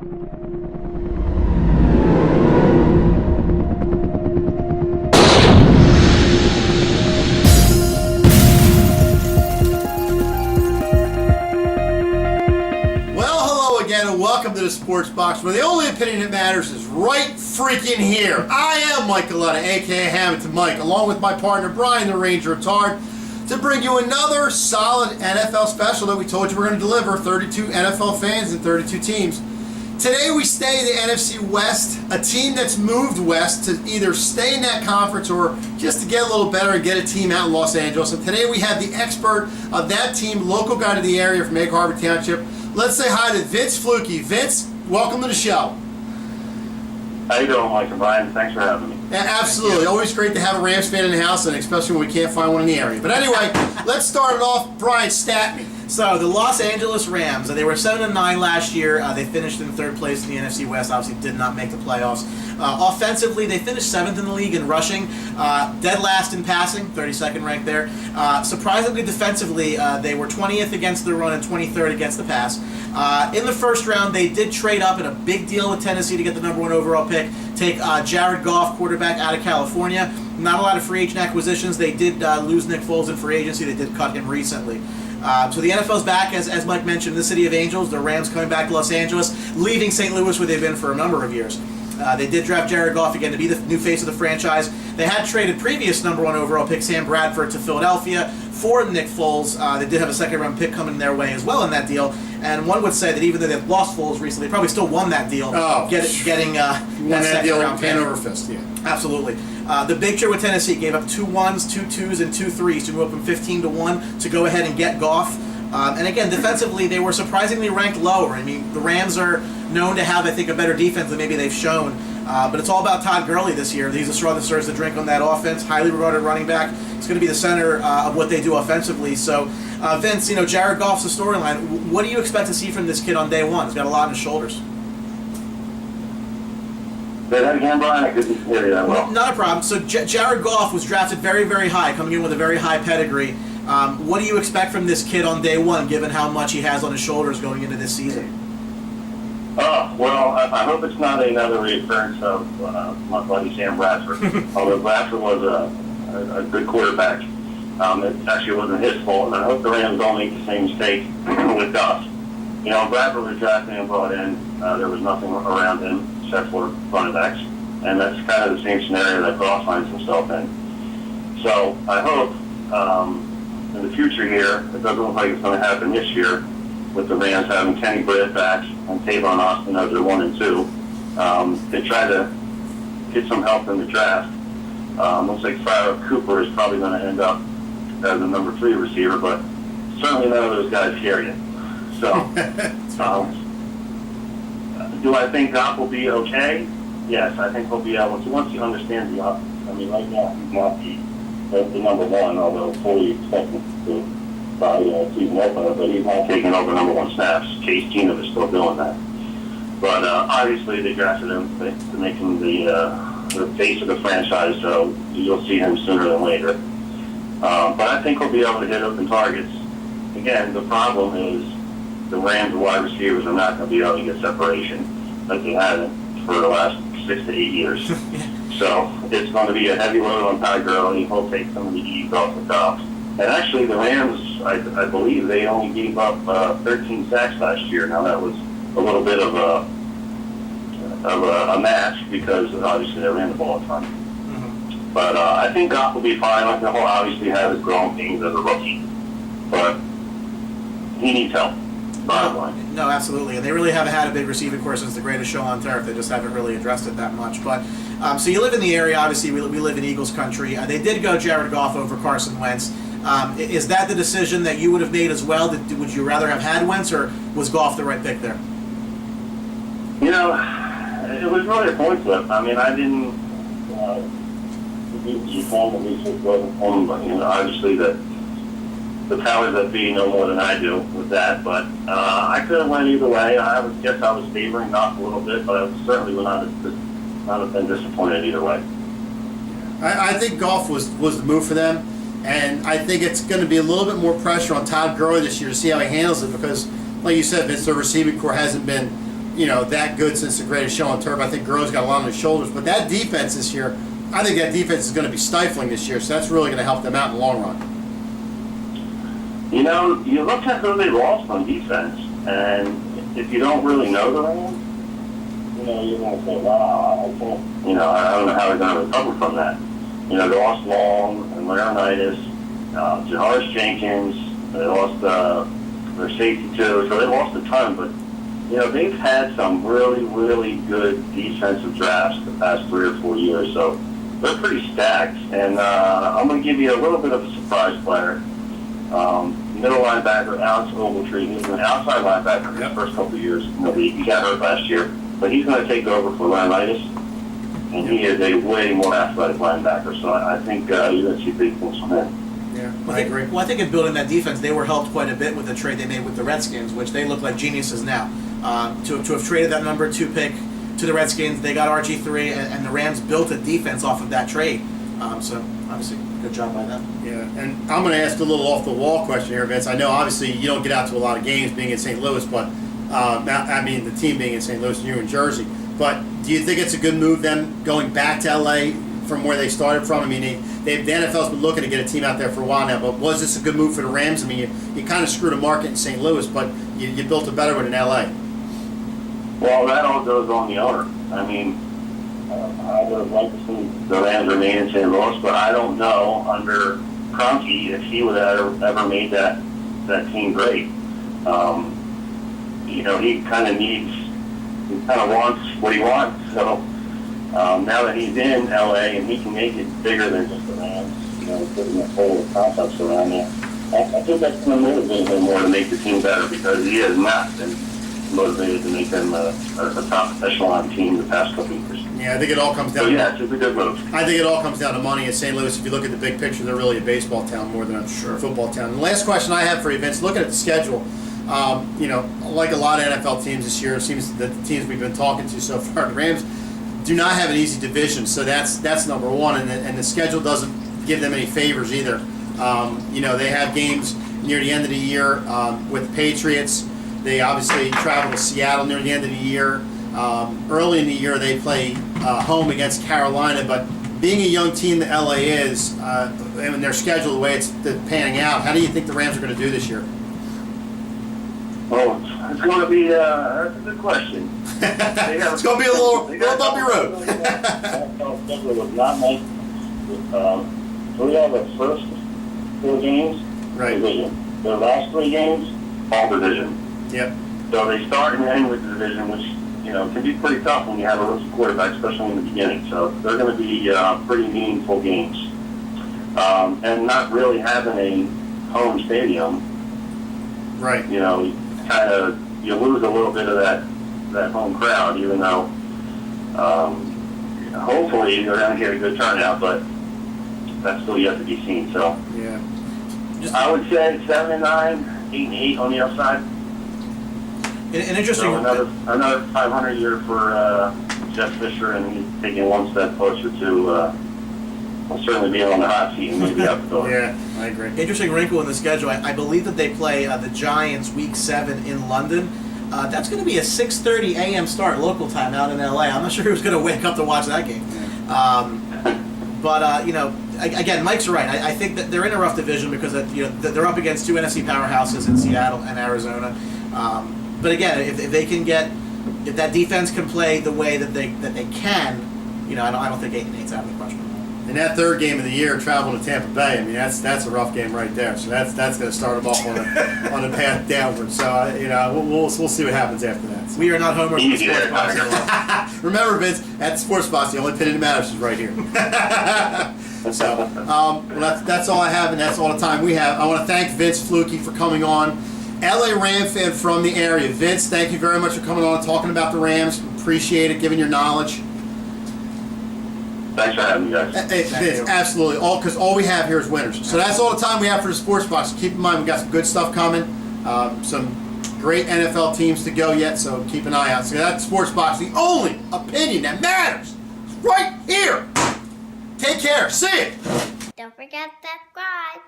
Welcome to the Sports Box, where the only opinion that matters is right freaking here. I am Mike Galetta, aka Hamilton Mike, along with my partner Brian the Ranger Tard, to bring you another solid NFL special that we told you we're going to deliver. 32 NFL fans and 32 teams. Today we stay in the NFC West, a team that's moved west to either stay in that conference or just to get a little better and get a team out in Los Angeles. And today we have the expert of that team, local guy to the area from Egg Harbor Township. Let's say hi to Vince Fluky. Vince, welcome to the show. How you doing, Mike and Brian? Thanks for having me. Yeah, absolutely. Always great to have a Rams fan in the house, and especially when we can't find one in the area. But anyway, let's start it off. Brian, stat me. So the Los Angeles Rams, they were 7-9 last year. They finished in third place in the NFC West. Obviously, did not make the playoffs. Offensively, they finished 7th in the league in rushing, dead last in passing, 32nd ranked there. Surprisingly, defensively, they were 20th against the run and 23rd against the pass. In the first round, they did trade up in a big deal with Tennessee to get the #1 overall pick. Take Jared Goff, quarterback out of California. Not a lot of free agent acquisitions. They did lose Nick Foles in free agency. They did cut him recently. So the NFL's back, as Mike mentioned, in the city of Angels. The Rams coming back to Los Angeles, leaving St. Louis where they've been for a number of years. They did draft Jared Goff again to be the new face of the franchise. They had traded previous #1 overall pick Sam Bradford to Philadelphia for Nick Foles. They did have a second-round pick coming their way as well in that deal. And one would say that even though they've lost Foles recently, they probably still won that deal, getting that second-round pick. Hand over fist, yeah. Absolutely. The big trade with Tennessee gave up 2 1s, 2 2s, and 2 3s to move up from 15-1 to go ahead and get Goff. And again, defensively, they were surprisingly ranked lower. I mean, the Rams are known to have, I think, a better defense than maybe they've shown. But it's all about Todd Gurley this year. He's the straw that stirs the drink on that offense. Highly regarded running back. He's going to be the center of what they do offensively. So, Vince, Jared Goff's the storyline. What do you expect to see from this kid on day one? He's got a lot on his shoulders. Say that again, Brian? I couldn't hear you that well. Not a problem. So Jared Goff was drafted very, very high, coming in with a very high pedigree. What do you expect from this kid on day one, given how much he has on his shoulders going into this season? Well, I hope it's not another reoccurrence of my buddy Sam Bradford. Although Bradford was a good quarterback, it actually wasn't his fault. And I hope the Rams don't make the same mistake with Goff. Bradford was drafted and brought in. There was nothing around him except for running backs. And that's kind of the same scenario that Goff finds himself in. So I hope in the future here, it doesn't look like it's going to happen this year, with the Rams having Kenny Britt back and Tavon Austin as their 1 and 2. They try to get some help in the draft. Looks like Farrah Cooper is probably going to end up as the number 3 receiver, but certainly none of those guys carry it. So, do I think Goff will be okay? Yes, I think he'll be able to, once he understands the offense. I mean, right now he's not the number 1, although fully expected to by season opener, but he's not taking over #1 snaps. Case Keenum is still doing that. But obviously they drafted him to make him the face of the franchise, so you'll see him sooner than later. But I think he'll be able to hit open targets. Again, the problem is the Rams wide receivers are not going to be able to get separation like they haven't for the last 6 to 8 years. So it's going to be a heavy load on Todd Gurley. He'll take some of the ease off the top. And actually, the Rams, I believe, they only gave up 13 sacks last year. Now, that was a little bit of a match because, obviously, they ran the ball a ton. Mm-hmm. But I think Goff will be fine. Like, he'll obviously have his growing pains as a rookie. But he needs help, bottom line. No, absolutely. And they really haven't had a big receiving corps since the greatest show on turf. They just haven't really addressed it that much. But so you live in the area. Obviously, we live in Eagles country. They did go Jared Goff over Carson Wentz. Is that the decision that you would have made as well? Would you rather have had Wentz, or was Goff the right pick there? It was really a coin flip. I mean, I didn't the research wasn't on, but obviously the powers that be know more than I do with that. But I could have went either way. I guess I was favoring Goff a little bit, but I certainly would not have been disappointed either way. I think Goff was the move for them. And I think it's going to be a little bit more pressure on Todd Gurley this year to see how he handles it because, like you said, Vince, the receiving corps hasn't been that good since the greatest show on turf. I think Grove's got a lot on his shoulders, but that defense this year, I think that defense is going to be stifling this year, so that's really going to help them out in the long run. You look at who they lost on defense, and if you don't really know the Rams, you're going to say, wow, I can't, I don't know how they're going to recover from that. They lost Long and Laurinaitis, Janoris Jenkins, they lost their safety too, so they lost a ton, but they've had some really, really good defensive drafts the past 3 or 4 years, so they're pretty stacked. And I'm going to give you a little bit of a surprise player. Middle linebacker Alex Ogletree. He was an outside linebacker for the first couple of years in the league. He got hurt last year, but he's going to take over for Laurinaitis, and he is a way more athletic linebacker. So I think you're going to see big things from him. Yeah, I agree. Well, I think in building that defense, they were helped quite a bit with the trade they made with the Redskins, which they look like geniuses now. To have traded that number 2 pick to the Redskins, they got RG3, and the Rams built a defense off of that trade. So obviously, good job by them. Yeah, and I'm going to ask a little off-the-wall question here, Vince. I know obviously you don't get out to a lot of games being in St. Louis, but the team being in St. Louis and you in Jersey. But do you think it's a good move them going back to LA from where they started from? I mean, the NFL's been looking to get a team out there for a while now, but was this a good move for the Rams? I mean, you kind of screwed a market in St. Louis, but you built a better one in LA. Well, that all goes on the owner. I mean, I would have liked to see the Rams remain in St. Louis, but I don't know under Kroenke if he would have ever made that team great. He kind of wants what he wants. So now that he's in LA and he can make it bigger than just the Rams, putting a whole complex around it, I think that's going to motivate him more to make the team better, because he has not been motivated to make them a top echelon team the past couple of years. Yeah, I think it all comes down. So yeah, it's a good move. I think it all comes down to money in St. Louis. If you look at the big picture, they're really a baseball town more than a football town. And the last question I have for you, Vince, looking at the schedule, like a lot of NFL teams this year, it seems that the teams we've been talking to so far, the Rams do not have an easy division, so that's number one, and the schedule doesn't give them any favors either. They have games near the end of the year with the Patriots. They obviously travel to Seattle near the end of the year. Early in the year, they play home against Carolina. But being a young team that LA is, and their schedule, the way it's panning out, how do you think the Rams are going to do this year? Well, it's going to be that's a good question. It's going to be a little bumpy road. Schedule was not nice. So we have the first 4 games, division. The last 3 games, all division. Yep. So they start and end with the division, which can be pretty tough when you have a rookie quarterback, especially in the beginning. So they're going to be pretty meaningful games, and not really having a home stadium. Right. You lose a little bit of that home crowd, even though hopefully they're going to get a good turnout, but that's still yet to be seen. So yeah, I would say 7-9, 8-8 on the upside. An interesting. So another 500 year for Jeff Fisher, and he's taking one step closer to certainly being on the hot seat and maybe out the door. Yeah, I agree. Interesting wrinkle in the schedule. I believe that they play the Giants Week 7 in London. That's going to be a 6:30 a.m. start local time out in LA. I'm not sure who's going to wake up to watch that game. But again, Mike's right. I think that they're in a rough division because they're up against 2 NFC powerhouses in Seattle and Arizona. But again, if that defense can play the way that they can, I don't think 8-8's out of the question. And that third game of the year, traveling to Tampa Bay, I mean that's a rough game right there. So that's going to start them off on a path downward. So we'll see what happens after that. So. We are not Homer from the Sports Box. Remember, Vince, at the Sports Box, the only opinion that matters is right here. So that's all I have, and that's all the time we have. I want to thank Vince Fluke for coming on. LA Ram fan from the area. Vince, thank you very much for coming on and talking about the Rams. Appreciate it, giving your knowledge. Thanks for having me, guys. Vince, absolutely. Because all we have here is winners. So that's all the time we have for the Sports Box. So keep in mind, we've got some good stuff coming. Some great NFL teams to go yet, so keep an eye out. So that's Sports Box, the only opinion that matters. It's right here. Take care. See you. Don't forget to subscribe.